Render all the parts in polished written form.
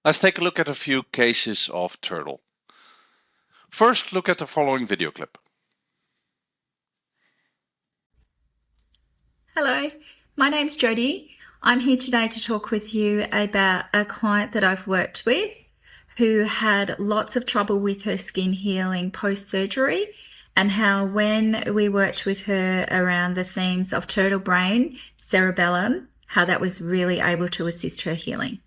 Let's take a look at a few cases of turtle. First, look at the following video clip. Hello, my name's Jodie. I'm here today to talk with you about a client that I've worked with who had lots of trouble with her skin healing post-surgery, and how when we worked with her around the themes of turtle brain, cerebellum, how that was really able to assist her healing.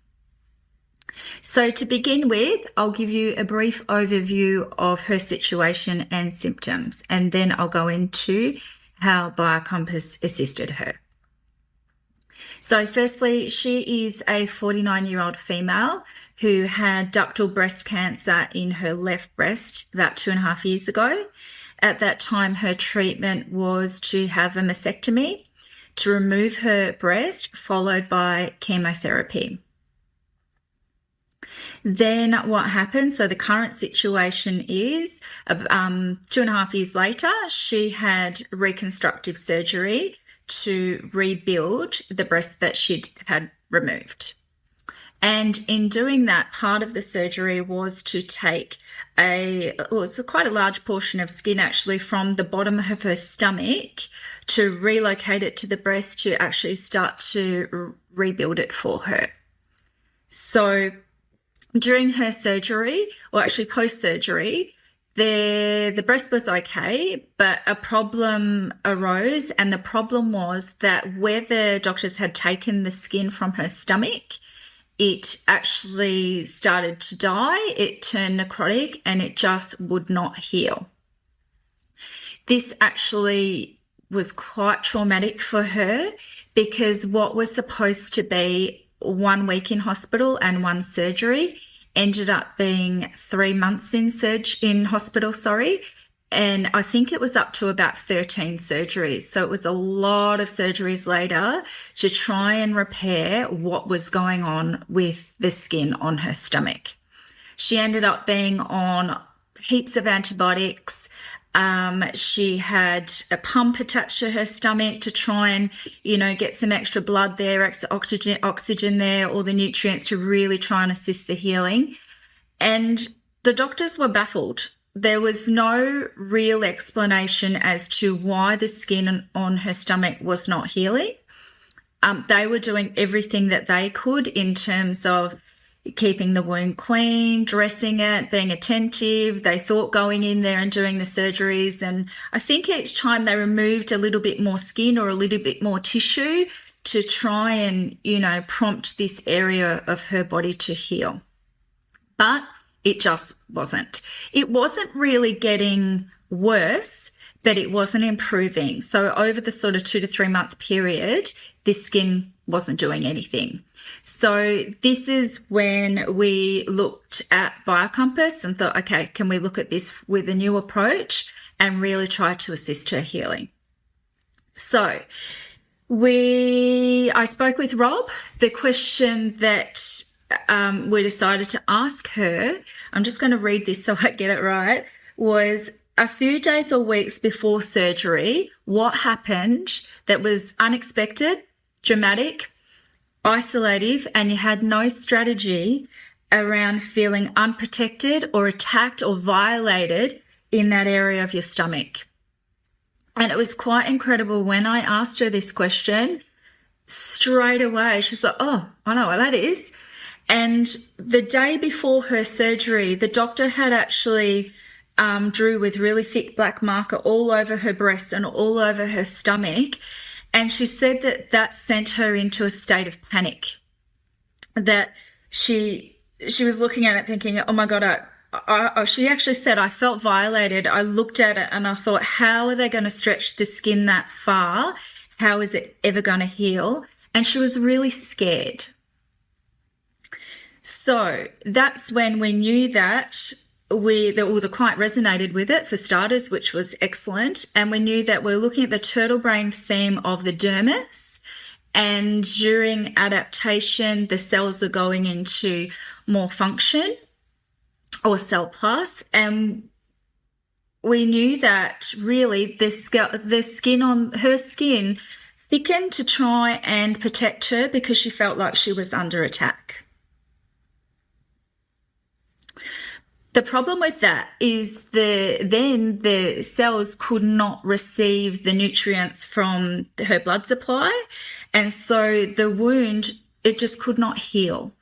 So to begin with, I'll give you a brief overview of her situation and symptoms, and then I'll go into how BioCompass assisted her. So firstly, she is a 49-year-old female who had ductal breast cancer in her left breast about 2.5 years ago. At that time, her treatment was to have a mastectomy to remove her breast, followed by chemotherapy. Then what happened, so the current situation is 2.5 years later, she had reconstructive surgery to rebuild the breast that she'd had removed. And in doing that, part of the surgery was to take quite a large portion of skin actually from the bottom of her stomach to relocate it to the breast to actually start to rebuild it for her. So during her surgery, or actually post-surgery, the breast was okay, but a problem arose, and the problem was that where the doctors had taken the skin from her stomach, it actually started to die, it turned necrotic, and it just would not heal. This actually was quite traumatic for her, because what was supposed to be 1 week in hospital and 1 surgery ended up being 3 months in hospital, and I think it was up to about 13 surgeries. So it was a lot of surgeries later to try and repair what was going on with the skin on her stomach. She ended up being on heaps of antibiotics. She had a pump attached to her stomach to try and, get some extra blood there, extra oxygen there, all the nutrients to really try and assist the healing. And the doctors were baffled. There was no real explanation as to why the skin on her stomach was not healing. They were doing everything that they could in terms of keeping the wound clean, dressing it, being attentive. They thought going in there and doing the surgeries, and I think each time they removed a little bit more skin or a little bit more tissue to try and, prompt this area of her body to heal. But it just wasn't. It wasn't really getting worse, but it wasn't improving. So over the sort of 2 to 3 month period, this skin wasn't doing anything. So this is when we looked at BioCompass and thought, okay, can we look at this with a new approach and really try to assist her healing? So I spoke with Rob. The question that we decided to ask her, I'm just going to read this so I get it right, was a few days or weeks before surgery, what happened that was unexpected, dramatic, isolative, and you had no strategy around feeling unprotected or attacked or violated in that area of your stomach? And it was quite incredible when I asked her this question, straight away she's like, oh, I know what that is. And the day before her surgery, the doctor had actually drew with really thick black marker all over her breasts and all over her stomach. And she said that sent her into a state of panic, that she was looking at it thinking, oh my God, she actually said, I felt violated. I looked at it and I thought, how are they going to stretch the skin that far? How is it ever going to heal? And she was really scared. So that's when we knew that the client resonated with it, for starters, which was excellent. And we knew that we're looking at the turtle brain theme of the dermis. And during adaptation, the cells are going into more function or cell plus. And we knew that really the skin on her skin thickened to try and protect her because she felt like she was under attack. The problem with that is then the cells could not receive the nutrients from her blood supply, and so the wound, it just could not heal.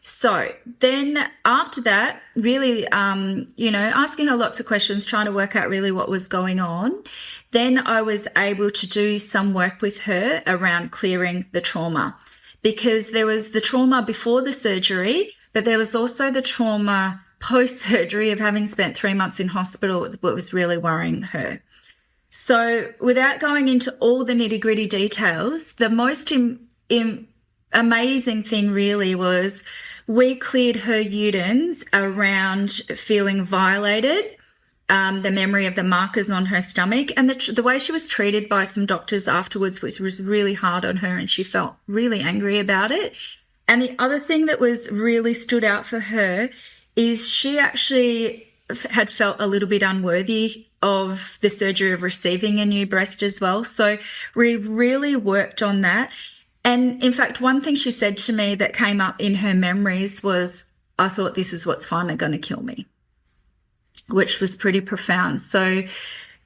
So then after that, really, asking her lots of questions, trying to work out really what was going on, then I was able to do some work with her around clearing the trauma, because there was the trauma before the surgery, but there was also the trauma post-surgery of having spent 3 months in hospital, what was really worrying her. So without going into all the nitty-gritty details, the most amazing thing really was we cleared her uterus around feeling violated, the memory of the markers on her stomach, and the way she was treated by some doctors afterwards was really hard on her, and she felt really angry about it. And the other thing that was really stood out for her is she actually had felt a little bit unworthy of the surgery of receiving a new breast as well. So we really worked on that. And in fact, one thing she said to me that came up in her memories was, I thought this is what's finally going to kill me, which was pretty profound. So,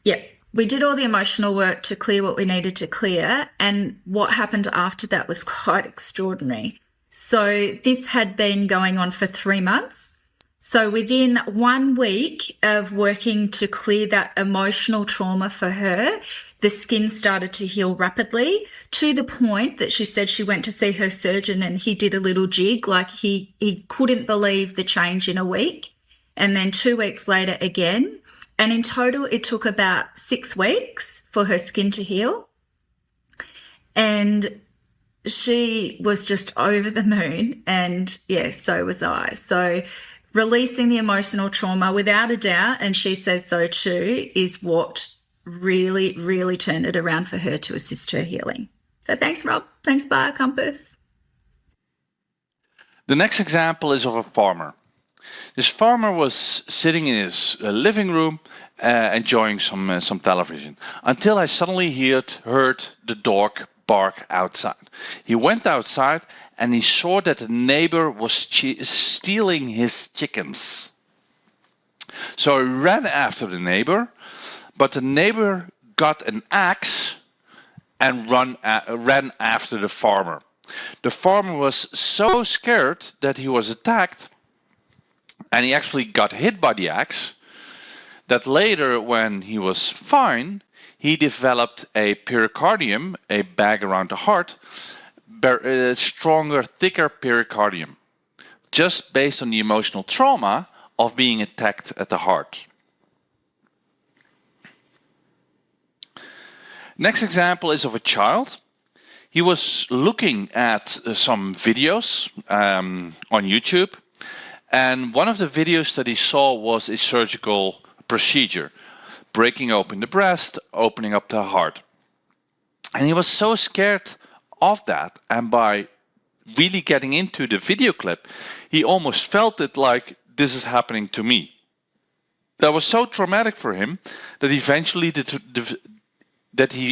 yeah, we did all the emotional work to clear what we needed to clear. And what happened after that was quite extraordinary. So this had been going on for 3 months. So within 1 week of working to clear that emotional trauma for her, the skin started to heal rapidly, to the point that she said she went to see her surgeon and he did a little jig, like he couldn't believe the change in a week. And then 2 weeks later again. And in total, it took about 6 weeks for her skin to heal. And she was just over the moon. And yeah, so was I. So releasing the emotional trauma, without a doubt, and she says so too, is what really, really turned it around for her to assist her healing. So thanks, Rob. Thanks, Biocampus. The next example is of a farmer. This farmer was sitting in his living room enjoying some television, until I suddenly heard the dog bark outside. He went outside and he saw that the neighbor was stealing his chickens. So he ran after the neighbor, but the neighbor got an axe and ran after the farmer. The farmer was so scared that he was attacked, and he actually got hit by the axe, that later, when he was fine, he developed a pericardium, a bag around the heart, a stronger, thicker pericardium, just based on the emotional trauma of being attacked at the heart. Next example is of a child. He was looking at some videos on YouTube, and one of the videos that he saw was a surgical procedure, breaking open the breast, opening up the heart. And he was so scared of that, and by really getting into the video clip, he almost felt it like, this is happening to me. That was so traumatic for him that he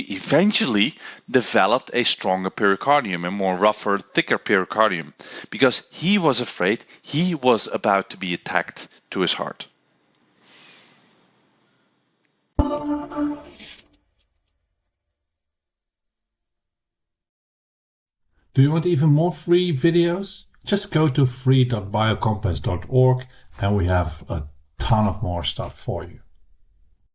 eventually developed a stronger pericardium, a more rougher, thicker pericardium, because he was afraid he was about to be attacked to his heart. Do you want even more free videos? Just go to free.biocompass.org and we have a ton of more stuff for you.